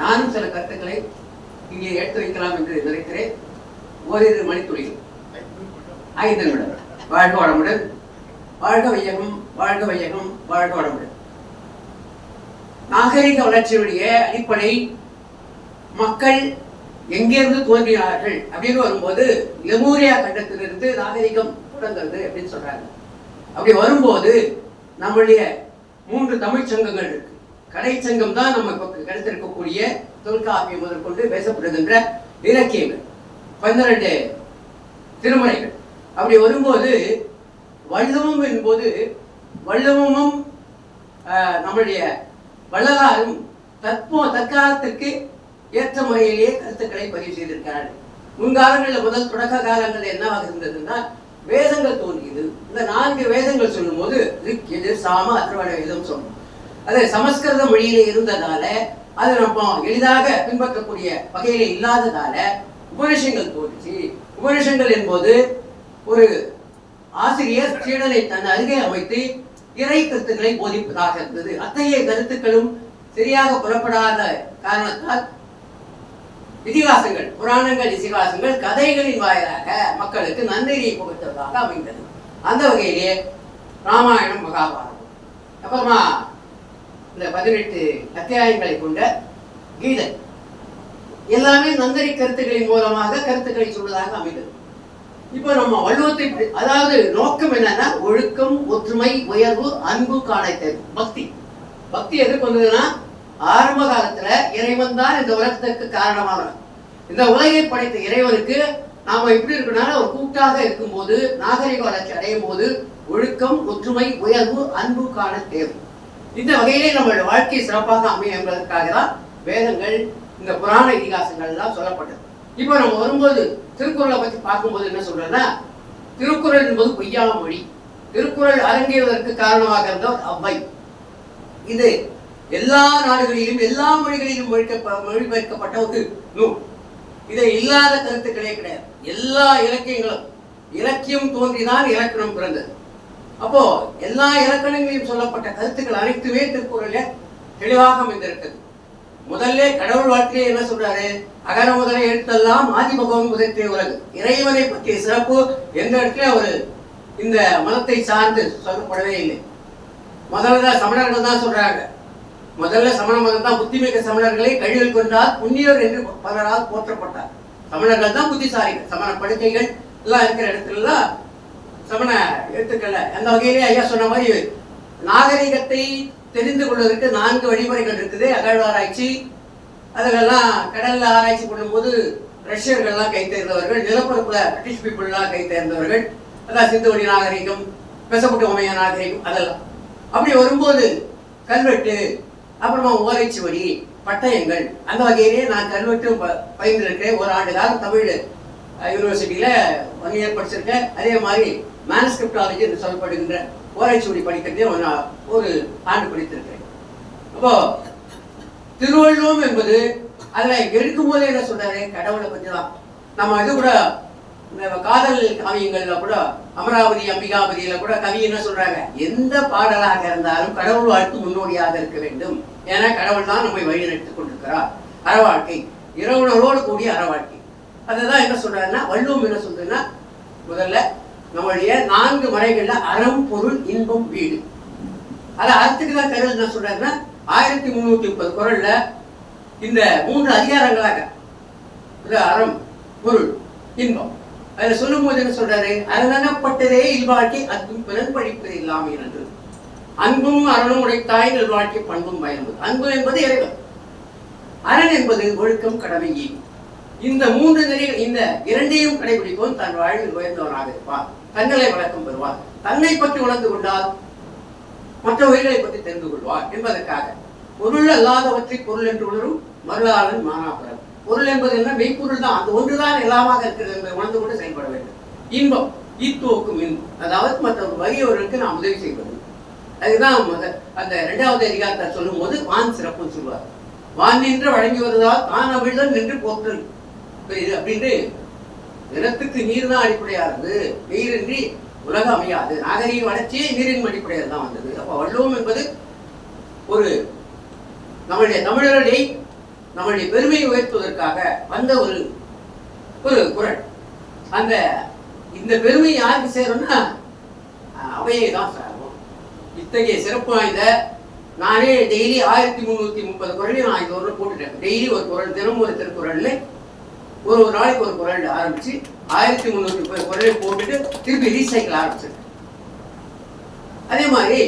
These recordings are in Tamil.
நானும் சில கருத்துக்களை இங்கே எடுத்து வைக்கலாம் என்று நினைக்கிறேன். ஓரிரு மணித்துளிகள் 5 நிமிடம். வாழ்க வளமுடன், வாழ்க வையகம், வாழ்க வையகம், வாழ்க வளமுடன். நாகரிக வளர்ச்சியுடைய அடிப்படை மக்கள் எங்கிருந்து தோன்றினார்கள் அப்படின்னு வரும்போது லெமூரியா கண்டத்திலிருந்து நாகரிகம் தொடங்குறது அப்படின்னு சொல்றாங்க. அப்படி வரும்போது நம்முடைய 3 தமிழ் சங்கங்கள் இருக்கு. கடை சங்கம் தான் நம்ம கிடைத்திருக்கக்கூடிய தொல்காப்பியம் முதற்கொண்டு பேசப்படுகின்ற இலக்கியங்கள், 12 திருமுறைகள். அப்படி வரும்போது வள்ளுவம் என்பது வள்ளுவமும் நம்முடைய வள்ளலாரும் தற்காலத்திற்கு ஏற்ற முறையிலேயே கருத்துக்களை பதிவு செய்திருக்கிறார்கள். முன்காலங்களில் முதல் தொடக்க காலங்களில் என்னவாக இருந்ததுன்னா வேதங்கள் தோன்றியது. இந்த 4 வேதங்கள் சொல்லும் போது ரிக், எதிர், சாம, அதர்வண வேதம் சொல்லும். அது சமஸ்கிருத மொழியில இருந்ததால அது நம்ம எளிதாக பின்பற்றக்கூடிய வகையில இல்லாததால உபநிஷங்கள் தோன்றிச்சு. உபநிஷங்கள் என்பது ஒரு ஆசிரியர் சீடனை தன் அருகே அமைத்து இறை கருத்துக்களை போதிப்பதாக இருந்தது. அத்தகைய கருத்துக்களும் சரியாக புறப்படாத காரணத்தால் இதிகாசங்கள், புராணங்கள், இதிகாசங்கள் கதைகளின் வாயிலாக மக்களுக்கு நன்னெறியை புகுத்துவதாக அமைந்தது. அந்த வகையிலே ராமாயணம், மகாபாரதம், அப்புறமா இந்த 18 அத்தியாயங்களை கொண்ட கீதை எல்லாமே நன்னெறி கருத்துக்களின் மூலமாக கருத்துக்களை சொல்வதாக அமைந்தது. இப்போ நம்ம வள்ளுவத்தை, அதாவது நோக்கம் என்னன்னா ஒழுக்கம், ஒற்றுமை, உயர்வு, அன்பு, காணத்தல், பக்தி. பக்தி எதுக்கு வந்ததுன்னா ஆரம்ப காலத்துல இறைவன் தான் இந்த உலகத்துக்கு காரணமானவன். இந்த உலகை படைத்த இறைவனுக்கு நாம எப்படி இருக்கணும்னா ஒரு கூட்டாக இருக்கும் போது, நாகரிக வளர்ச்சி அடையும் போது ஒழுக்கம், ஒற்றுமை, உயர்வு, அன்பு காண தேவை. இந்த வகையிலே நம்மளுடைய வாழ்க்கை சிறப்பாக அமையும் என்பதற்காக தான் வேதங்கள், இந்த புராண இதிகாசங்கள் எல்லாம் சொல்லப்பட்டது. இப்போ நம்ம வரும்போது திருக்குறளை பற்றி பார்க்கும்போது என்ன சொல்றேன்னா, திருக்குறள் என்பது பொய்யா மொழி. திருக்குறள் அரங்கேறுவதற்கு காரணமாக இருந்தவர் அவ்வை. இது எல்லா நாடுகளிலும் எல்லா மொழிகளிலும் மொழிபெயர்க்கப்பட்ட ஒரு நூல். இதை இல்லாத கருத்துக்களே கிடையாது. எல்லா இலக்கியங்களும், இலக்கியம் தோன்றிதான் இலக்கணம் பிறந்தது. அப்போ எல்லா இலக்கணங்களிலும் சொல்லப்பட்ட கருத்துக்கள் அனைத்துமே திருக்குறள்ல தெளிவாக அமைந்திருக்கிறது. முதல்ல கடவுள் வாழ்க்கையிலே என்ன சொல்றாரு, அகர முதல எழுத்தெல்லாம் ஆதி பகவன் முதற்றே உலகு. இறைவனை பற்றிய சிறப்பு எந்த இடத்துல ஒரு இந்த மதத்தை சார்ந்து சொல்லப்படவே இல்லை. முதல்ல சமணர்கள் தான் சொல்றாங்க. முதல்ல சமண மதம் தான் புத்திமிக்க சமணர்களை கழிவில் கொண்டால் புண்ணியர் என்று பலரால் போற்றப்பட்டார். சமணர்கள் தான் புத்திசாலிகள். சமண படுக்கைகள் எல்லாம் இருக்கிற இடத்துல சமண எழுத்துக்கள். அந்த வகையிலே ஐயா சொன்ன மாதிரி நாகரிகத்தை தெரிந்து கொள்வதற்கு 4 வழிமுறைகள் இருக்குது. அகழ்வாராய்ச்சி, அதெல்லாம் கடல்ல ஆராய்ச்சி பண்ணும்போது ரஷ்யர்கள்லாம் கை தேர்ந்தவர்கள், நிலப்பரப்புல பிரிட்டிஷ் பீப்புள்லாம் கை தேர்ந்தவர்கள், அதான் சிந்துவெளி நாகரிகம், மெசபொட்டோமிய நாகரிகம், அதெல்லாம். அப்படி வரும்போது கல்வெட்டு, அப்புறமா ஓலைச்சுவடி, பட்டயங்கள், அந்த வகையிலேயே நான் கல்வெட்டு பயின்றிருக்கிறேன். 1 ஆண்டு காலம் தமிழ் யூனிவர்சிட்டியில 1 இயர் படிச்சிருக்கேன். அதே மாதிரி மேனுஸ்கிரிப்டாலஜி என்று சொல்லப்படுகின்ற ஓலைச்சுவடி படிக்கிறதே 1 ஆண்டு படித்திருக்கிறேன். அப்போ திருவள்ளுவம் என்பது அதுல எடுக்கும் போதே என்ன சொல்றாரு, கடவுளை பற்றி தான். நம்ம இது கூட இந்த காதல் காவியங்கள்ல கூட, அமராவதி அம்பிகாவதியில கூட கவி என்ன சொல்றாங்க, எந்த பாடலாக இருந்தாலும் கடவுள் வாழ்க்கை முன்னோடியாக இருக்க வேண்டும். ஏன்னா கடவுள் தான் நம்மை வழி நடத்திக் கொண்டிருக்கிறார். அறவாழ்க்கை, இறைவனோடு கூடிய அறவாழ்க்கை. அதுதான் என்ன சொல்றாருன்னா, வள்ளுவம் என்ன சொல்றதுன்னா, முதல்ல நம்மளுடைய 4 முறைகள்ல அறம், பொருள், இன்பம், வீடு. அது அறத்துக்கு தான் கருள் என்ன சொல்றாருன்னா 1330 குறள்ல இந்த 3 அதிகாரங்களாக அறம், பொருள், இன்பம். அதுல சொல்லும் போது என்ன சொல்றாரு, அரணப்பட்டதே இல்வாழ்க்கை அன்பும் பிறன் படிப்பது இல்லாமல் என்று. அன்பும் அறனும் உடைத்தாய் நல்வாழ்க்கை பண்பும் பயன்பது. அன்பு என்பது இறைவன், அரண் என்பது ஒழுக்கம், கடமை, ஈவு. இந்த 3 நெறிகள், இந்த 2ஐயும் கடைபிடிக்கும் தன் வாழ்வில் உயர்ந்தவனாக இருப்பார், தங்களை வழக்கம் பெறுவார். தன்னை பற்றி உணர்ந்து கொண்டால் மற்ற உயிர்களை பற்றி தெரிந்து கொள்வார் என்பதற்காக பொருள் அல்லாதவற்றை பொருள் என்று உணரும் மருளாளன் மானாபுரம். பொருள் என்பது என்ன, மெய்ப்பொருள் தான், அந்த ஒன்றுதான் எல்லாமாக இருக்கிறது என்பதை உணர்ந்து கொண்டு செயல்பட வேண்டும். இன்பம், ஈத்துவோக்கும் இன்பம், அதாவது மற்ற வறியவர்களுக்கு நாம் உதவி செய்வது. அதுதான் அந்த 2வது அதிகாரத்தை சொல்லும் போது வான் சிறப்புன்னு சொல்லுவார். வான் நின்று வழங்கி வருவதால் தான் அமிழ்தன் நின்று போற்றல் அப்படின்ட்டு. நிலத்துக்கு நீர் தான் அடிப்படையானது, நீரின்றி உலகம் அமையாது. நாகரிக வளர்ச்சியே நீரின் அடிப்படையில் தான் வந்தது. அப்ப வள்ளுவம் என்பது ஒரு நம்முடைய தமிழர்களை நம்மளுடைய பெருமையை உயர்த்துவதற்காக வந்த ஒரு ஒரு குரல். அந்த இந்த பெருமை யாருக்கு சேரும்னா அவையை தான் சாரும். இத்தகைய சிறப்பு வாய்ந்த நானே டெய்லி 1330 குரலையும் நான் இது ஒரு போட்டுட்டேன். டெய்லி ஒரு குரல், தினம் ஒரு திருக்குறள்ல ஒரு நாளைக்கு ஒரு குரல் ஆரம்பிச்சு 1330 குரலை போட்டுட்டு திருப்பி ரீசைக்கிள் ஆரம்பிச்சிருக்கேன். அதே மாதிரி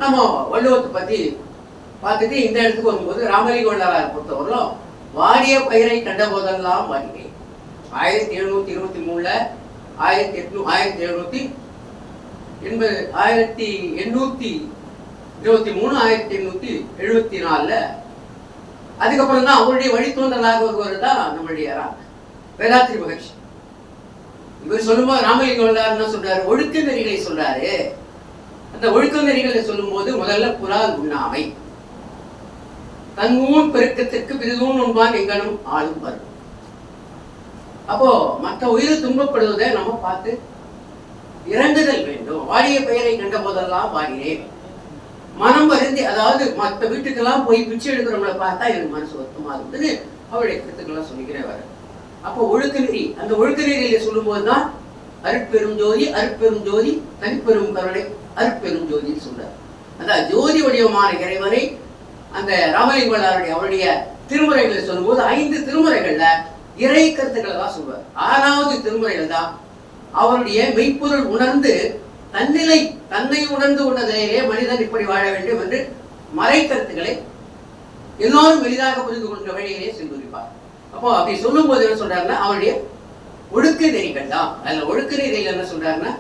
நம்ம வள்ளுவத்தை பத்தி பார்த்துட்டு இந்த இடத்துக்கு வரும்போது ராமலிங்க வள்ளலார் பொறுத்தவரையும் வாடிய பயிரை கண்ட போதெல்லாம் வாடினேன். 1723 1823 1874 அதுக்கப்புறம் தான் அவருடைய வழித்தோன்றலாக ஒருவர் தான் நம்மளுடைய வேதாத்ரி மகர்ஷி. இவர் சொல்லும்போது ராமலிங்க வள்ளலார் என்ன சொல்றாரு? ஒழுக்க நெறிகளை சொல்றாரு. அந்த ஒழுக்க நெறிகளை சொல்லும் போது முதல்ல புலால் உண்ணாமை, தன்மூன் பெருக்கத்திற்கு விருதும் உண்பான் எங்கனும் ஆளும் வரும். அப்போ மற்ற உயிர் துன்பப்படுவதை நம்ம பார்த்து இறங்குதல் வேண்டும். வாடிய பெயரை கண்ட போதெல்லாம் வாடினேன், மனம் வருந்தி, அதாவது மற்ற வீட்டுக்கெல்லாம் போய் பிச்சை எடுக்கிறவங்களை பார்த்தா எனக்கு மனசு வருத்தமா இருந்தது. அவருடைய கருத்துக்கெல்லாம் சொல்லிக்கிறே வர. அப்போ ஒழுக்க நெறி, அந்த ஒழுக்க நெறியில சொல்லும் போதுதான் அருட்பெரும் ஜோதி, அருட்பெரும் ஜோதி, தனிப்பெரும் கருணை, அருட்பெரும் ஜோதின்னு சொல்றார். அந்த ஜோதி வடிவமான இறைவனை அந்த ராமலிங்க வள்ளலாருடைய அவருடைய திருமுறைகளை சொல்லும்போது 5 திருமுறைகள்ல இறை கருத்துக்களை தான் சொல்வார். 6வது திருமுறைகள் தான் அவருடைய மெய்ப்பொருள் உணர்ந்து தன்னை உணர்ந்து உணர்ந்ததிலேயே மனிதன் இப்படி வாழ வேண்டும் என்று மறை கருத்துக்களை எல்லோரும் எளிதாக புரிந்து கொண்ட வழியிலே சென்றுரிப்பார். அப்போ அப்படி சொல்லும் போது என்ன சொல்றாருன்னா அவருடைய ஒழுக்க நெறிகள் தான். அதுல ஒழுக்க நெறிகள் என்ன சொல்றாருன்னா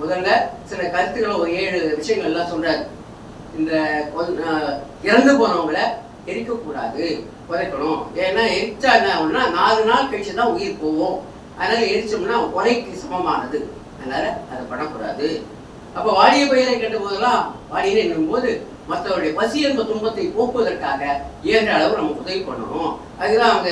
முதல்ல சில கருத்துக்களை ஒரு 7 விஷயங்கள்லாம் சொல்றாரு. இந்த இறந்து போனவங்களை எரிக்கக்கூடாது, குறைக்கணும். ஏன்னா எரிச்சா என்ன ஆகும்னா 4 நாள் கழிச்சுதான் உயிர் போவோம். அதனால எரிச்சோம்னா கொலைக்கு சமமானது, அதனால அதை பண்ணக்கூடாது. அப்ப வாடிய பயிரை கண்ட போதெல்லாம் வாடினே என்னும் போது மற்றவருடைய பசி என்ற துன்பத்தை போக்குவதற்காக இயன்ற அளவு நம்ம உதவி பண்ணணும். அதுதான் அவங்க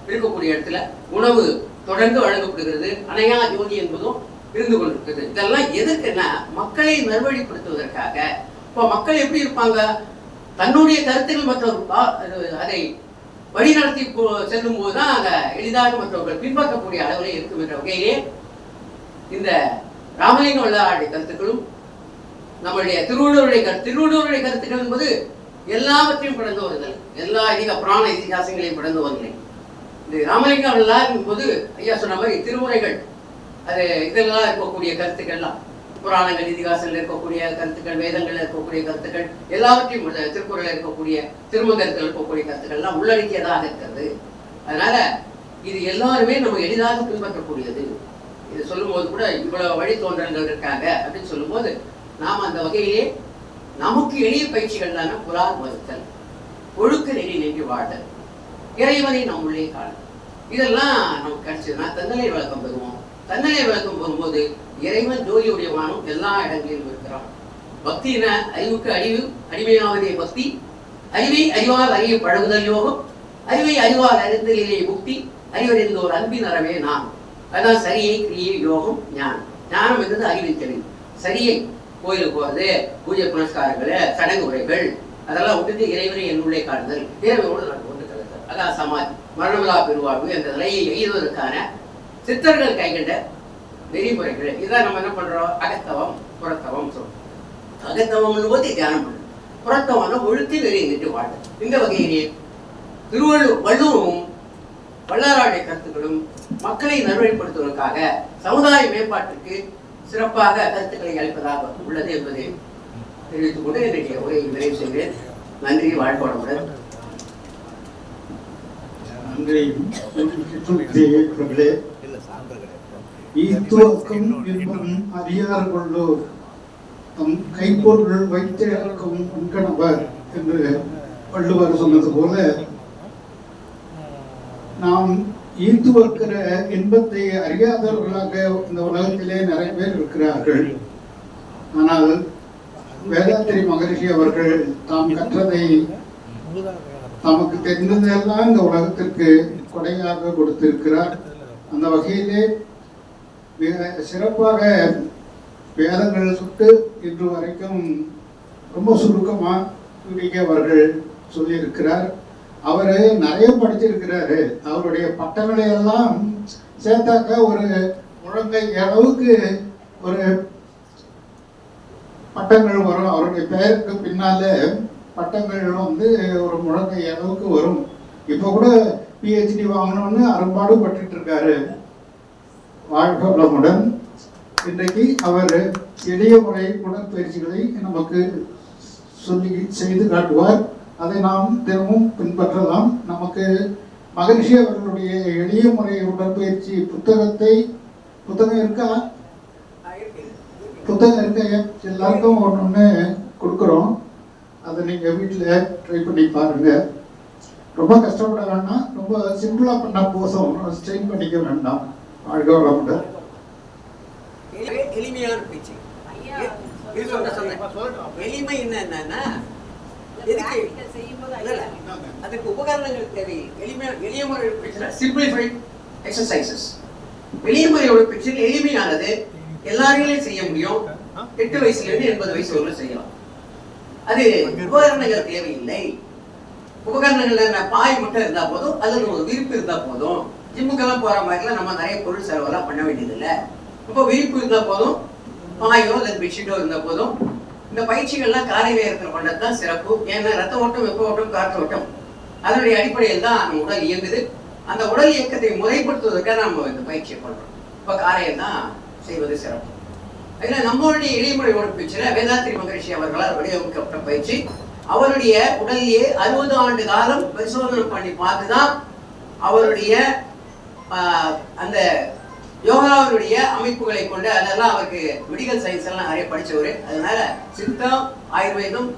இருக்கக்கூடிய இடத்துல உணவு தொடர்ந்து வழங்கப்படுகிறது. அணையா ஜோதி என்பதும் இருந்து கொண்டிருக்குது. இதெல்லாம் எதுக்குன்னா மக்களை நல்வழிப்படுத்துவதற்காக. இப்போ மக்கள் எப்படி இருப்பாங்க? தன்னுடைய கருத்துக்கள் மற்றவர்கள் அதை வழிநடத்தி செல்லும் போதுதான் அங்க எளிதாக மற்றவர்கள் பின்பற்றக்கூடிய அளவில் இருக்கும் என்ற வகையிலே இந்த ராமலிங்க வள்ளலாருடைய கருத்துக்களும் நம்மளுடைய திருவள்ளுவருடைய கருத்துக்கள் என்பது எல்லாவற்றையும் கடந்து வருதல், எல்லா புராண இதிகாசங்களையும் கடந்து வருதலை. இந்த ராமலிங்க வள்ளலார் என்பது ஐயா சொன்ன மாதிரி திருமுறைகள், அது இதெல்லாம் இருக்கக்கூடிய கருத்துக்கள்லாம் புராணங்கள், இதிகாசங்கள் இருக்கக்கூடிய கருத்துக்கள், வேதங்கள் இருக்கக்கூடிய கருத்துக்கள், எல்லாவற்றையும் திருக்குறள் இருக்கக்கூடிய திருமந்திரத்தில் இருக்கக்கூடிய கருத்துக்கள் எல்லாம் உள்ளடக்கியதாக இருக்கிறது. அதனால இது எல்லாருமே நம்ம எளிதாக பின்பற்றக்கூடியது. இது சொல்லும் போது கூட இவ்வளவு வழித்தோன்றல்கள் இருக்காங்க அப்படின்னு சொல்லும் போது நாம் அந்த வகையிலே நமக்கு எளிய பயிற்சிகள் தானே புலால் மறுத்தல், ஒழுக்க நெறி நின்று வாழ்தல், இறைவனை நம்முள்ளே காணல், இதெல்லாம் நமக்கு கிடைச்சதுன்னா தன்னலை விளக்கம் பெறுவோம். தன்னலை விளக்கம் பெறும்போது இறைவன் ஜோதியுடைய வானம் எல்லா இடங்களிலும் இருக்கிறான். பக்தின அறிவுக்கு அடிமையாவதே பக்தி, அறிவை அறிவால் அறிய பழகுதல் யோகம், அறிவை அறிவால் அறிந்தலிலே முக்தி, அறிவறிந்தோர் அன்பின் அறவே நான். அதான் சரியை கிரியை யோகம் ஞானம். ஞானம் என்பது அறிவின் தெளிவு. சரியை கோயிலுக்கு போகிறது, பூஜை புனஸ்காரங்கள், சடங்கு முறைகள் அதெல்லாம் விட்டுட்டு இறைவனை என்னுள்ளே காணுதல், இறைவனோடு நான் கொண்டு கலத்தல், அதான் சமாதி, மரணமில்லா பெருவாழ்வு என்ற நிலையை எய்துவதற்கான சித்தர்கள் கைகண்ட நெறிமுறைகள். இதான் நம்ம என்ன பண்றோம்? அகத்தவம் புறத்தவம் சொல்றோம். அகத்தவம் போது தியானம் பண்ணும், புறத்தவம்னா ஒழுக்க நெறி நின்று வாழ்தல். இந்த வகையிலே வள்ளுவமும் வள்ளலாருடைய கருத்துக்களும் மக்களை நல்வழிப்படுத்துவதற்காக சமுதாய மேம்பாட்டுக்கு சிறப்பாக கருத்துக்களை அளிப்பதாக உள்ளது என்பதை தெரிவித்துக் கொண்டு என்னுடைய உரையை நிறைவு செய்கிறேன். நன்றி, வாழ்க வளமுடன். அறியார் கொள்ளோர் தம் கைப்பொருள் வைத்திருக்கும் உண்கணவர் என்று வள்ளுவர் சொன்னது போல நாம் ஈர்த்து வைக்கிற இன்பத்தை அறியாதவர்களாக இந்த உலகத்திலே நிறைய பேர் இருக்கிறார்கள். ஆனால் வேதாத்திரி மகரிஷி அவர்கள் தாம் கற்றதை தமக்கு தெரிந்ததெல்லாம் இந்த உலகத்திற்கு கொடையாக கொடுத்திருக்கிறார். அந்த வகையிலே மிக சிறப்பாக வேதங்கள் சுட்டு இன்று வரைக்கும் ரொம்ப சுருக்கமாக அவர்கள் சொல்லியிருக்கிறார். அவரு நிறைய படிச்சிருக்கிறாரு. அவருடைய பட்டங்களை எல்லாம் சேர்த்தாக்க ஒரு முழங்கை அளவுக்கு ஒரு பட்டங்கள் வரும். அவருடைய பெயருக்கு பின்னால பட்டங்கள் ஒரு முழங்கை அளவுக்கு வரும். இப்போ கூட PhD வாங்கணும்னு அரும்பாடு பட்டுட்டு இருக்காரு. வாழ்க வளமுடன். இன்றைக்கு அவர் எளிய முறை உடற்பயிற்சிகளை நமக்கு சொல்லி செய்து காட்டுவார். அதை நாம் தினமும் பின்பற்றலாம். நமக்கு மகரிஷி அவர்களுடைய எளிய முறை உடற்பயிற்சி புத்தகம் இருக்கா? புத்தகம் இருக்க எல்லாருக்கும் ஒன்று கொடுக்குறோம். அதை நீங்கள் வீட்டில் ட்ரை பண்ணி பாருங்க. ரொம்ப கஷ்டப்பட வேண்டாம், ரொம்ப சிம்பிளாக பண்ணால் போதும், ஸ்ட்ரெயின் பண்ணிக்க வேண்டாம். வாழ்க வளமுடன். எளிமையான பேச்சு. எளிமை என்னன்னா அதுக்கு உபகரணங்கள் தேவை. எளிய முறை பேச்சில் சிம்பிளிஃபைட் எக்ஸசைசஸ். எளிய முறையோட பேச்சில் எளிமையானது எல்லாரையும் செய்ய முடியும். 8 வயசுல இருந்து 80 வயசு வரை செய்யலாம். அது உபகரணங்கள் தேவையில்லை. உபகரணங்கள் பாய் மட்டும் இருந்தா போதும், அல்லது ஒரு விரிப்பு இருந்தா போதும். ஜிம்முக்கெல்லாம் போற மாதிரிலாம் நம்ம நிறைய பொருள் செலவெல்லாம் பண்ண வேண்டியது இல்லை. இப்போ விரிப்பு இருந்தா போதும், பாயோ அல்லது பெட்ஷீட்டோ இருந்தா போதும். இந்த பயிற்சிகள்லாம் காலை நேரத்தில் பண்ணது தான் சிறப்பு. ஏன்னா ரத்த ஓட்டம், வெப்ப ஓட்டம், காற்று ஓட்டம் அதனுடைய அடிப்படையில் தான் நம்ம உடல் இயங்குது. அந்த உடல் இயக்கத்தை முறைப்படுத்துவதற்காக நம்ம இந்த பயிற்சியை பண்றோம். இப்போ காலையில் தான் செய்வது சிறப்பு. அதில் நம்மளுடைய எளிமுறை உடற்பயிற்சியில் வேதாத்திரி மகரிஷி அவர்களால் வடிவமைக்கப்பட்ட பயிற்சி. அவருடைய உடலிலேயே 60 ஆண்டு காலம் பரிசோதனை பண்ணி பார்த்துதான் அவருடைய அந்த யோகாவுடைய அமைப்புகளை கொண்டு, அதெல்லாம் அவருக்கு மெடிக்கல் சயின்ஸ் எல்லாம் நிறைய படிச்சவர். அதனால சித்தம், ஆயுர்வேதம்,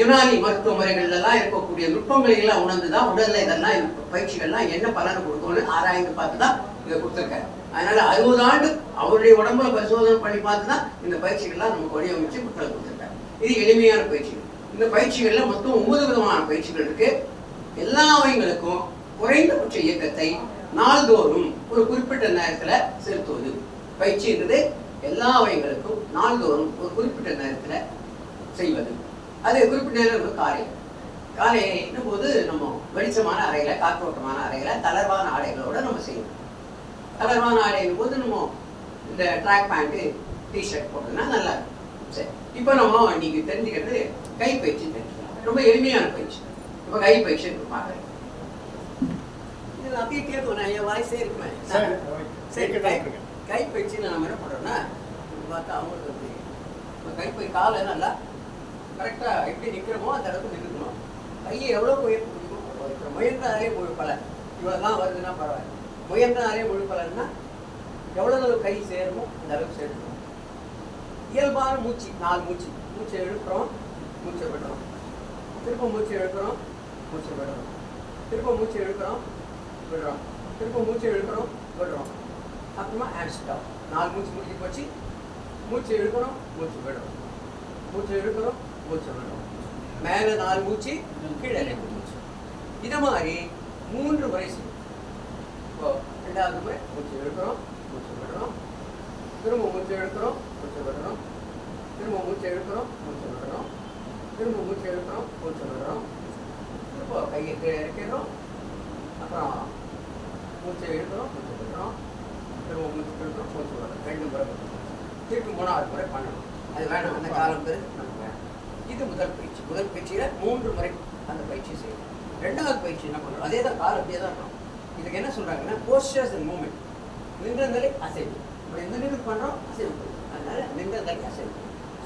யுனானி மருத்துவ முறைகள் எல்லாம் இருக்கக்கூடிய நுட்பங்களை எல்லாம் உணர்ந்துதான் உடல்ல இதெல்லாம் பயிற்சிகள்லாம் என்ன பலனை கொடுக்கும்னு ஆராய்ந்து பார்த்துதான் இதை கொடுத்துருக்காரு. அதனால 60 ஆண்டு அவருடைய உடம்புல பரிசோதனை பண்ணி பார்த்துதான் இந்த பயிற்சிகள்லாம் நமக்கு வடிவமைச்சு மக்கள் கொடுத்துருக்காரு. இது எளிமையான பயிற்சிகள். இந்த பயிற்சிகள்ல மொத்தம் 9 விதமான பயிற்சிகள் இருக்கு. எல்லா அவயங்களுக்கும் குறைந்தபட்ச இயக்கத்தை நாள்தோறும் ஒரு குறிப்பிட்ட நேரத்துல செலுத்துவது பயிற்சின்றது. எல்லா அவயங்களுக்கும் நாள்தோறும் ஒரு குறிப்பிட்ட நேரத்துல செய்வது. அது குறிப்பிட்ட நேரம் காலையிலும் போது நம்ம வெளிச்சமான அறையில, காற்றோட்டமான அறையில, தளர்வான ஆடைகளோட நம்ம செய்யணும். தளர்வான ஆடையின் போது நம்ம இந்த ட்ராக் பேண்ட், டிஷர்ட் போட்டோம்னா நல்லா இருக்கும். சரி, இப்போ நம்ம இன்னைக்கு தெரிஞ்சுக்கிறது கைப்பயிற்சி தெரிஞ்சுக்கலாம். ரொம்ப எளிமையான பயிற்சி. இப்போ கைப்பயிற்சி பார்க்குறேன். அப்படியே கேட்கும், நான் என் வாய்ஸே இருக்குமே. சரி, கைப்பயிற்சியில் நம்ம என்ன பண்ணுறோம்னா பார்த்தா அவங்களுக்கு வந்து இப்போ கைப்பயிற்சி காலை நல்லா கரெக்டாக எப்படி நிற்கிறோமோ அந்த இடத்துல நிற்கணும். கையை எவ்வளோ உயர்த்த முடியுமோ முயன்றாலே முழு பலன். இவ்வளோதான் வருதுன்னா பரவாயில்ல. முயன்றாலே முழு பலன்னா எவ்வளோ கை சேருமோ அந்த அளவுக்கு சேர்க்கணும். இயல்பான மூச்சு, 4 மூச்சை இழுக்கிறோம், மூச்சை விடுறோம், திரும்ப மூச்சை இழுக்கிறோம், மூச்சை விடுறோம், திரும்ப மூச்சை இழுக்கிறோம், விடுறோம், திரும்ப மூச்சை இழுக்கிறோம், விடுறோம். அப்புறமா ஹேண்ட் ஸ்டாப். 4 மூச்சு முடிஞ்சு போச்சு. மூச்சை இழுக்கிறோம், மூச்சு விடுறோம், மூச்சை இழுக்கிறோம், மூச்சை விடுறோம். மேலே 4 மூச்சு, கீழே 2 மூச்சு. இதை மாதிரி 3 முறை செய்யும். இப்போ 2வது முறை மூச்சு இழுக்கிறோம், மூச்சு விடுறோம், திரும்ப மூச்சை இழுக்கிறோம், மூச்சை விடுறோம், திரும்ப மூச்சை இழுக்கிறோம், மூச்சை விடுறோம், திரும்ப மூச்சை இழுக்கிறோம், மூச்சை விடுறோம். திரும்ப கையை கீழே இறக்கிறோம், அப்புறம் மூச்சை இழுக்கிறோம், மூச்சை விடுறோம், திரும்ப மூச்சு இழுக்கிறோம், மூச்சு விடுறோம். 2 முறை திருப்பி 3வது முறை பண்ணணும். அது வேணும், அந்த காலம் பேர் நமக்கு வேணும். இது முதல் பயிற்சி. முதல் பயிற்சியில் 3 முறை அந்த பயிற்சி செய்யணும். 2வது பயிற்சி என்ன பண்ணுறோம்? அதே தான், காலம் அப்படியே தான் இருக்கும். இதுக்கு என்ன சொல்கிறாங்கன்னா போஸ்டர்ஸ் அண்ட் மூமெண்ட். நின்ற நிலை அசைவு. இப்போ எந்த நிலை பண்ணுறோம்? அசைவு. அதனால நின்ற நிலை அசைவு.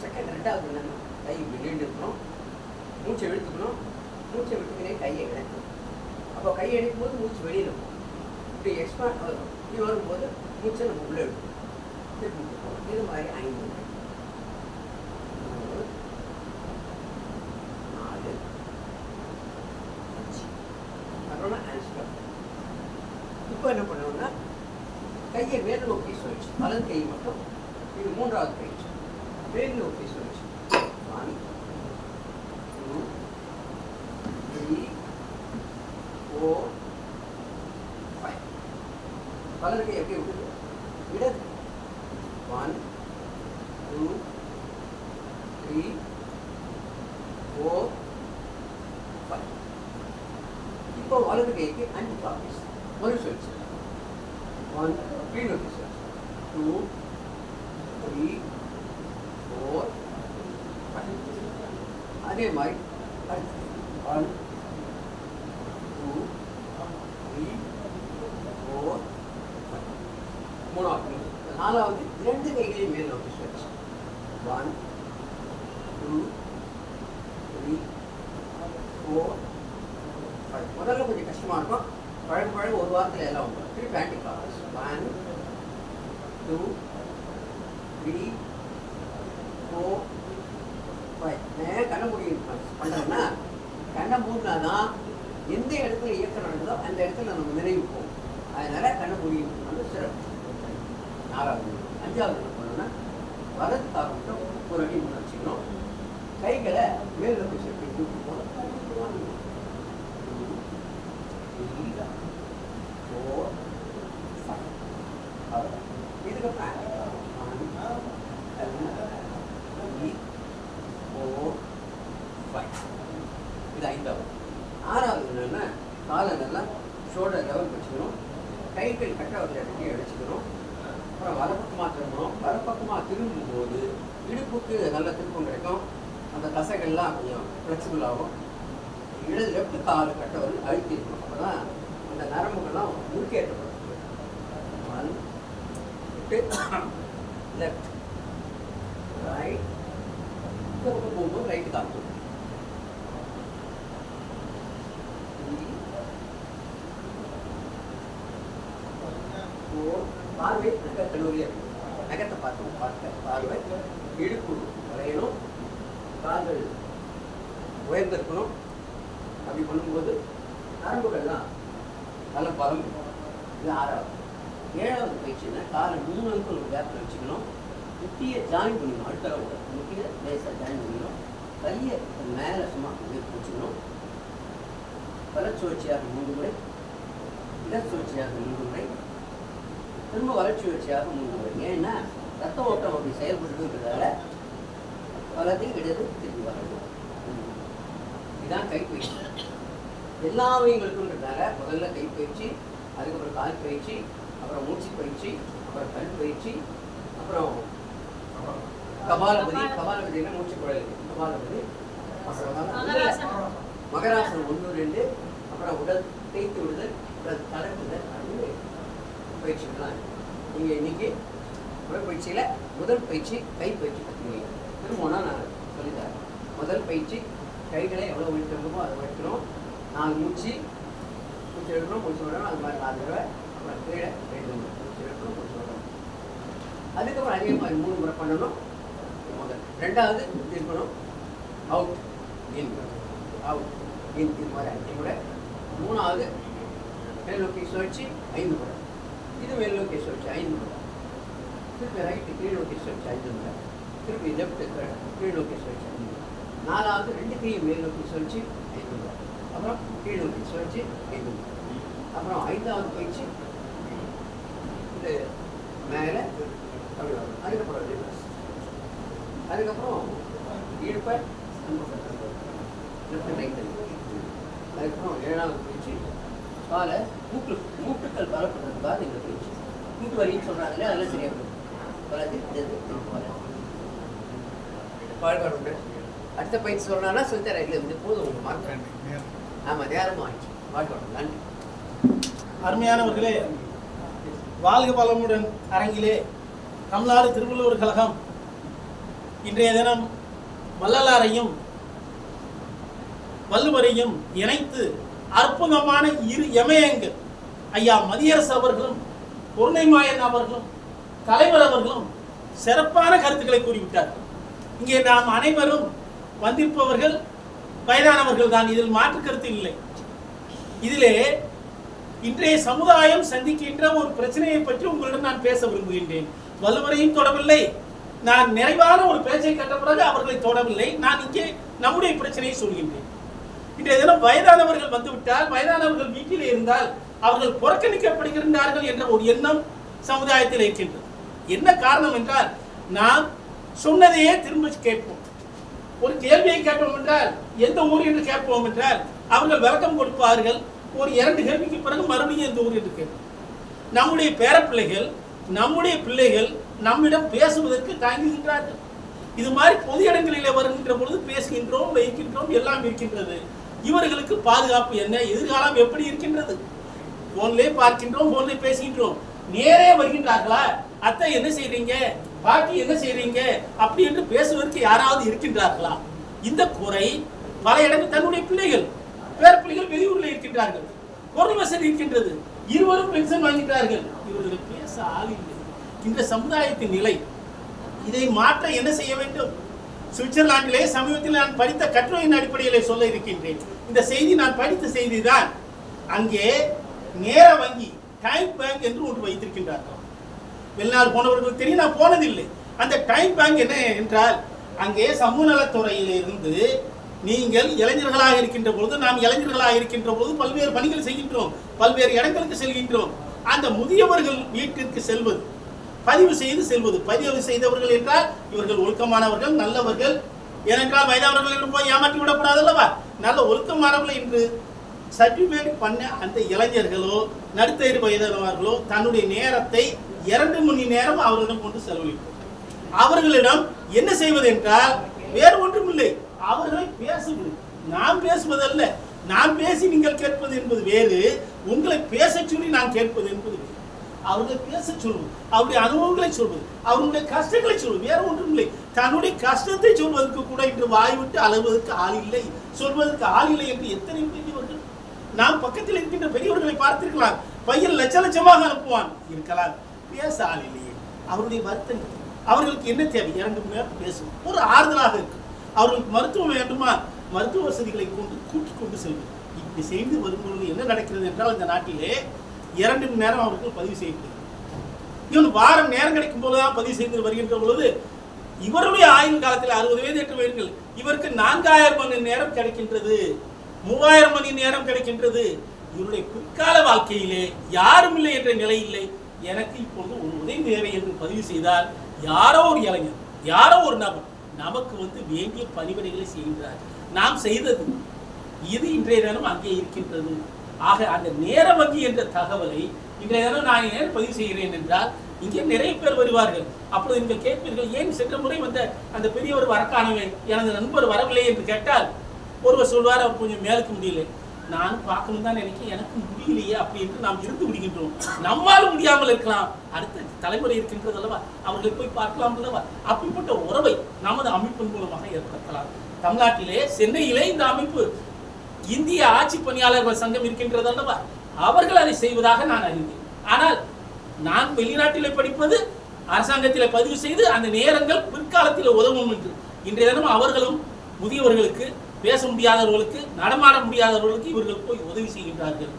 செகண்ட் 2வது என்னன்னா கை நீண்டு இருக்கணும், மூச்சை இழுத்துக்கணும், மூச்சை விட்டுக்கினே கையை இணைக்கணும். அப்போ கையை இணைக்கும் போது மூச்சு வெளியில் இருக்கும். இப்படி எக்ஸ்பேண்ட் வரும். இப்படி வரும்போது மூச்சை நம்ம உள்ளே எடுக்கணும். இது மாதிரி 5 முறை. 3, 4, 5. அப்புறமா ஹேண்ட் ஸ்டாப். இப்போ என்ன பண்ணணும்னா கையை மேல் நோக்கி சுழற்சி. வலது கை மட்டும். இது 3வது பயிற்சி. மேல் நோக்கி சுழற்சி. 1, 2, 3, 4, 5. வலது கை எப்படி விடுது? இடது. 1, 2, 3, 4, 5. கடைக்கு அஞ்சு காப்பீஸ் ஒரு ஸ்விட்ச். 1 3 ஸ்விட்ச், 2 3 4 5. அதே மாதிரி 1 2 3 4 5. மூணாவது நாலாவது 2 கைகளையும் மேல் நோக்கி ஸ்விட்ச். 1 2 3 4 5. முதல்ல கொஞ்சம் கஷ்டமா இருக்கும், பழக ஒரு வாரத்தில் எல்லாம் வந்துடும். திருப்பி ஆன்டி கிளாக்வைஸ் 1 2 3 4 5. கண்ண முடியும் பண்ணோம்னா கண்ணை மூடினாதான் எந்த இடத்துல இயக்கம் நடந்ததோ அந்த இடத்துல நம்ம நினைவு போகும். அதனால கண்ண முடியும் சிறப்பு. நாலாவது. அஞ்சாவது என்ன பண்ணணும்னா வலது கால் மட்டும் ஒரு அடி முன்ன வச்சுக்கணும். கைகளை மேல் நோக்கி செலுத்தி தூக்கி போகணும். 1 2 3 4 5. இதுக்கப்புறம் 1 2 3 4 5. இது ஐந்தாவது. ஆறாவது என்னன்னா காலை நல்லா ஷோல்டர் லெவல் வச்சுக்கணும். கைகள் கட்டவரில் அடக்கி அடிச்சுக்கணும். அப்புறம் வலப்பக்கமாக திரும்பணும். வலப்பக்கமாக திரும்பும்போது இடுப்புக்கு நல்ல திருப்பம் கிடைக்கும். அந்த தசைகள்லாம் கொஞ்சம் ஃப்ளெக்சிபிள் ஆகும். லெஃப்ட் கால் கட்டவரில் அழுத்தி இருக்கணும். அப்போ தான் அந்த நரம்புகள்லாம் முறுக்கேற்றப்படும். 1 லெஃப்ட் ரைட். இந்த பக்கம் போகும்போது ரைட்டு கால் போகும். பார்வை நகை கல்லூரியாக இருக்கும். நகத்தை பார்க்க பார்வை இடுப்பு வரையணும். கால்கள் உயர்ந்திருக்கணும். அப்படி பண்ணும்போது நரம்புகள்லாம் நல்ல பலம். இது ஆறாவது. ஏழாவது பயிற்சின்னா காலை 3 அங்குல ஒரு கேப்பில் வச்சுக்கணும். முட்டியை ஜாயின் பண்ணிக்கணும். அடுத்த அளவு முட்டியை லேசாக ஜாயின் பண்ணிக்கணும். கையை மேலே சும்மா வச்சுக்கணும். வலச்சுழற்சியாக 3 முறை, இடச்சுழற்சியாக 3 முறை, திரும்ப வளர்ச்சியாக 3 முறை. ஏன்னா ரத்த ஓட்டம் அப்படி செயல்பட்டுன்றதால வலது இடது திரும்பி வரணும். இதுதான் கைப்பயிற்சி. எல்லா அவயங்களுக்குன்றதால முதல்ல கைப்பயிற்சி, அதுக்கப்புறம் கால் பயிற்சி, அப்புறம் மூச்சு பயிற்சி, அப்புறம் கண் பயிற்சி, அப்புறம் கபாலபதினா மூச்சு குழல், கபாலபதி, அப்புறம் மகராசனம் 1 2, அப்புறம் உடல் தேய்த்து விடுதல், உடல் தளர்த்துதல். அப்படின்னு பயிற்சிகள்லாம் நீங்கள் இன்னைக்கு உடற்பயிற்சியில் முதல் பயிற்சி கைப்பயிற்சி கற்றுக்குவீங்க. திரும்பனா நான் சொல்லித்தரேன். முதல் பயிற்சி கைகளை எவ்வளோ உழைக்கிறோமோ அதை வைக்கணும். 4 மூச்சு எடுக்கணும், மூச்சு விடணும். அது மாதிரி 4 தடவை. அப்புறம் கீழே 2 மூச்சு எடுக்கணும், மூச்சு விடணும். அதுக்கப்புறம் அதே மாதிரி 3 முறை பண்ணணும். முதல். ரெண்டாவது இருக்கணும் அவுட் இன் அவுட் இன், இது மாதிரி 5 முறை. மூணாவது மேல் நோக்கி சுழற்சி 5 முறை. இது மேல் நோக்கி சுழற்சி 5 முறை. திருப்பி ரைட்டு கீழ் நோக்கி சுழற்சி 5 முறை. திருப்பி லெஃப்ட் கீழ் நோக்கி சுழற்சி 5 முறை. நாலாவது 2 கையும் மேல் நோக்கி சுழற்சி 5 முறை. அப்புறம் கீழ் நோக்கி சுழற்சி 5 முறை. அப்புறம் 5வது பயிற்சி இது மேலே அப்படி வரும். அதுக்கப்புறம் ரிவர்ஸ். அதுக்கப்புறம் இழுப்பை லெஃப்ட் ரைட்டு. அதுக்கப்புறம் 7வது பயிற்சி காலை மூட்டுக்கள் பலப்படுறதுக்காக இந்த பயிற்சி. மூட்டு வலின்னு சொல்கிறாங்களே அதெல்லாம் சரியாக போகும். வலது இடது திரும்ப வலது. பாழ்காடு உண்டு. அடுத்த பயிற்சி சொல்லணும்னா சொல்லித்தரேன். இல்லை இது போதும் உங்கள் மார்க். ஆமாம், நேரமும் ஆயிடுச்சு. பாழ்காடு. நன்றி. அருமையானவர்களே, வாழ்க வளமுடன் அரங்கிலே தமிழ்நாடு திருவள்ளுவர் கழகம் இன்றைய தினம் வள்ளலாரையும் வள்ளுவரையும் இணைத்து அற்புதமான 2 எமயங்கள் ஐயா மதியரசு அவர்களும் பொருணைமாயன் அவர்களும் தலைவர் அவர்களும் சிறப்பான கருத்துக்களை கூறிவிட்டார்கள். இங்கே நாம் அனைவரும் வந்திருப்பவர்கள் வயதானவர்கள் தான், இதில் மாற்று கருத்து இல்லை. இதிலே இன்றைய சமுதாயம் சந்திக்கின்ற ஒரு பிரச்சனையை பற்றி உங்களிடம் நான் பேச விரும்புகின்றேன். வள்ளுவரையும் தொடவில்லை, நான் நிறைவான ஒரு பேச்சை கட்ட பிறகு அவர்களை தொடவில்லை. நான் இங்கே நம்முடைய பிரச்சனையை சொல்கின்றேன். இன்றைய தினம் வயதானவர்கள் வந்துவிட்டால், வயதானவர்கள் வீட்டிலே இருந்தால் அவர்கள் புறக்கணிக்கப்படுகின்றார்கள் என்ற ஒரு எண்ணம் சமுதாயத்தில் இருக்கின்றது. என்ன காரணம் என்றால், நாம் சொன்னதையே திரும்ப கேட்போம். ஒரு கேள்வியை கேட்போம் என்றால் எந்த ஊர் என்று கேட்போம் என்றால் அவர்கள் விளக்கம் கொடுப்பார்கள். ஒரு 2 கேள்விக்கு பிறகு மறுபடியும் இந்த ஊர் இருக்கு. நம்முடைய பேரப்பிள்ளைகள் நம்முடைய பிள்ளைகள் நம்மிடம் பேசுவதற்கு தயங்குகின்றார்கள். இது மாதிரி பொது இடங்களிலே வருகின்ற பொழுது பேசுகின்றோம், வைக்கின்றோம், எல்லாம் இருக்கின்றது. இவர்களுக்கு பாதுகாப்பு என்ன, எதிர்காலம் எப்படி இருக்கின்றது? போன்லே பார்க்கின்றோம், போன்லே பேசுகின்றோம். நேரே வருகின்றார்களா? அத்தை என்ன செய்றீங்க, பாட்டி என்ன செய்றீங்க அப்படி என்று பேசுவதற்கு யாராவது இருக்கின்றார்களா? இந்த குறை பல இடங்கள் தன்னுடைய பிள்ளைகள் பேரப்பிள்ளைகள் வெளியூரில் இருக்கின்றார்கள், பொருள் வசதி இருக்கின்றது, இருவரும் பென்ஷன் வாங்கிட்டார்கள், இவர்களுக்கு பேச ஆள் இல்லை. இந்த சமுதாயத்தின் நிலை, இதை மாற்ற என்ன செய்ய வேண்டும்? சுவிட்சர்லாந்திலே சமீபத்தில் நான் படித்த கட்டுரையின் அடிப்படையில் சொல்ல இருக்கின்றேன். இந்த செய்தி நான் படித்த செய்தி தான். அங்கே நேர வங்கி டைம் பேங்க் என்று ஒன்று வைத்திருக்கின்றார்கள். வெளிநாடு போனவர்களுக்கு தெரியும், நான் போனதில்லை. அந்த டைம் பேங்க் என்ன என்றால், அங்கே சமூக நலத்துறையிலிருந்து நீங்கள் இளைஞர்களாக இருக்கின்ற பொழுது, நாம் இளைஞர்களாக இருக்கின்ற பொழுது பல்வேறு பணிகள் செய்கின்றோம், பல்வேறு இடங்களுக்கு செல்கின்றோம். அந்த முதியவர்கள் வீட்டிற்கு செல்வது, பதிவு செய்து செல்வது. பதிவு செய்தவர்கள் என்றால் இவர்கள் ஒழுக்கமானவர்கள், நல்லவர்கள். ஏனென்றால் வயதானவர்கள் என்று போய் ஏமாற்றி விடக்கூடாது அல்லவா? நல்ல ஒழுக்கமானவர்கள் என்று சர்டிஃபிகேட் பண்ண அந்த இளைஞர்களோ நடுத்தர வயதானவர்களோ தன்னுடைய நேரத்தை 2 மணி நேரம் அவர்களிடம் கொண்டு செலவழிப்போம். அவர்களிடம் என்ன செய்வது என்றால் வேறு ஒன்றும் இல்லை, அவர்களை பேசுவது. நாம் பேசுவதல்ல, நான் பேசி நீங்கள் கேட்பது என்பது வேறு, உங்களை பேச சொல்லி நான் கேட்பது என்பது வேறு. அவர்களை பேச சொல்வது, அவருடைய அனுபவங்களை சொல்வது, அவருடைய கஷ்டங்களை சொல்வது, வேற ஒன்றும் இல்லை. தன்னுடைய கஷ்டத்தை சொல்வதற்கு கூட இன்று வாய் விட்டு அழுவதற்கு ஆள் இல்லை, சொல்வதற்கு ஆள் இல்லை என்று எத்தனை பெரியவர்கள் நாம் பக்கத்தில் இருக்கின்ற பெரியவர்களை பார்த்திருக்கலாம். பையன் லட்ச லட்சமாக அனுப்புவான், இருக்கலாம், பேச ஆள் இல்லையே. அவருடைய வருத்தங்கள், அவர்களுக்கு என்ன தேவை? 2 மணி நேரம் பேசும், ஒரு ஆறுதலாக இருக்கும். அவர்களுக்கு மருத்துவம் வேண்டுமா, மருத்துவ வசதிகளை கொண்டு கூட்டிக் கொண்டு செல்வது. இப்படி செய்து வரும்பொழுது என்ன நடக்கிறது என்றால், இந்த நாட்டிலே 2 மணி நேரம் அவர்கள் பதிவு செய்யப்படுகிறது. இவன் வாரம் நேரம் கிடைக்கும் போதுதான் பதிவு செய்து வருகின்ற பொழுது இவருடைய ஆயுள் காலத்தில் 60 வயது எட்டு வயதுகள், இவருக்கு 4000 மணி நேரம் கிடைக்கின்றது, 3000 மணி நேரம் கிடைக்கின்றது. இவருடைய பிற்கால வாழ்க்கையிலே யாரும் இல்லை என்ற நிலை இல்லை. எனக்கு இப்பொழுது ஒரு உதவி தேவை என்று பதிவு செய்தால் யாரோ ஒரு இளைஞர், யாரோ ஒரு நபர் நமக்கு வேண்டிய பணிவிடைகளை செய்கின்றார். நாம் செய்தது இது இன்றைய தினம் அங்கே இருக்கின்றது. ஆக அந்த நேர வங்கி என்ற தகவலை இன்றைய தினம் நான் ஏன் பதிவு செய்கிறேன் என்றால், இங்கே நிறைய பேர் வருவார்கள். அப்பொழுது நீங்கள் கேட்பீர்கள், ஏன் சென்ற முறை வந்த அந்த பெரியவர் வரக்கானவே, எனது நண்பர் வரவில்லை என்று கேட்டால் ஒருவர் சொல்வார், அவர் கொஞ்சம் மேலுக்கு முடியல, நான் பார்க்கணும் தான் நினைக்கிறேன், எனக்கு முடியலையே அப்படி என்று நாம் இருந்து விடுகின்றோம். நம்மால் முடியாமல் இருக்கலாம், அடுத்த தலைமுறை இருக்கின்றது அல்லவா, அவர்களை போய் பார்க்கலாம் அல்லவா. அப்படிப்பட்ட உறவை நமது அமைப்பின் மூலமாக ஏற்படுத்தலாம். தமிழ்நாட்டிலே சென்னையிலே இந்த அமைப்பு இந்திய ஆட்சி பணியாளர்கள் சங்கம் இருக்கின்றது அல்லவா, அவர்கள் அதை செய்வதாக நான் அறிந்தேன். ஆனால் நான் வெளிநாட்டிலே படிப்பது, அரசாங்கத்திலே பதிவு செய்து அந்த நேரங்கள் பிற்காலத்தில் உதவும் என்று. இன்றைய தினம் அவர்களும் முதியவர்களுக்கு, பேச முடியாதவர்களுக்கு, நடமாட முடியாதவர்களுக்கு இவர்கள் போய் உதவி செய்கின்றார்கள்.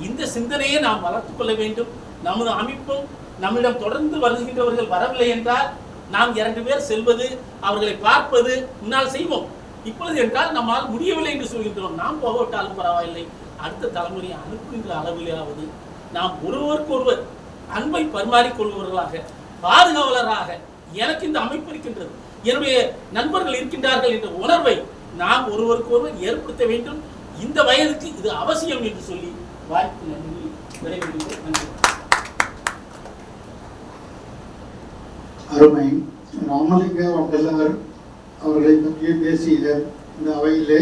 இந்த சிந்தனையை நாம் வளர்த்துக் கொள்ள வேண்டும். நமது அமைப்பும் நம்மிடம் தொடர்ந்து வருகின்றவர்கள் வரவில்லை என்றால் நாம் 2 பேர் செல்வது, அவர்களை பார்ப்பது முன்னால் செய்வோம். இப்பொழுது என்றால் நம்மால் முடியவில்லை என்று சொல்கின்றோம். நாம் போகவிட்டாலும் பரவாயில்லை, அடுத்த தலைமுறையை அனுப்புகின்ற அளவிலாவது நாம் ஒருவருக்கொருவர் அன்பை பரிமாறிக்கொள்பவர்களாக, பாதுகாவலராக, எனக்கு இந்த அமைப்பு இருக்கின்றது, என்னுடைய நண்பர்கள் இருக்கின்றார்கள் என்ற உணர்வை நாம் ஒருவருக்கொருவர் ஏற்படுத்த வேண்டும். இந்த வயதுக்கு இது அவசியம் என்று சொல்லி வாய்ப்பு நன்றி விடைபெறுகிறேன். நன்றி. அருமை. ராமலிங்க வள்ளலார் அவர்களை பற்றி பேசிய இந்த அவையிலே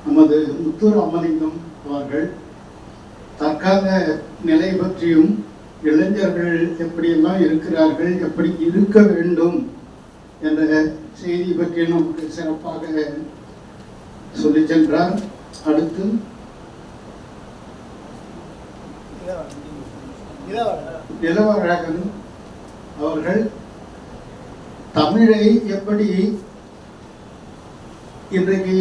நமது முத்து ராமலிங்கம் அவர்கள் தற்கால நிலை பற்றியும், இளைஞர்கள் எப்படியெல்லாம் இருக்கிறார்கள், எப்படி இருக்க வேண்டும் என்ற செய்தி பற்றி நமக்கு சிறப்பாக சொல்லி சென்றார். அடுத்து இளவரசன் அவர்கள் தமிழை எப்படி இன்றைக்கு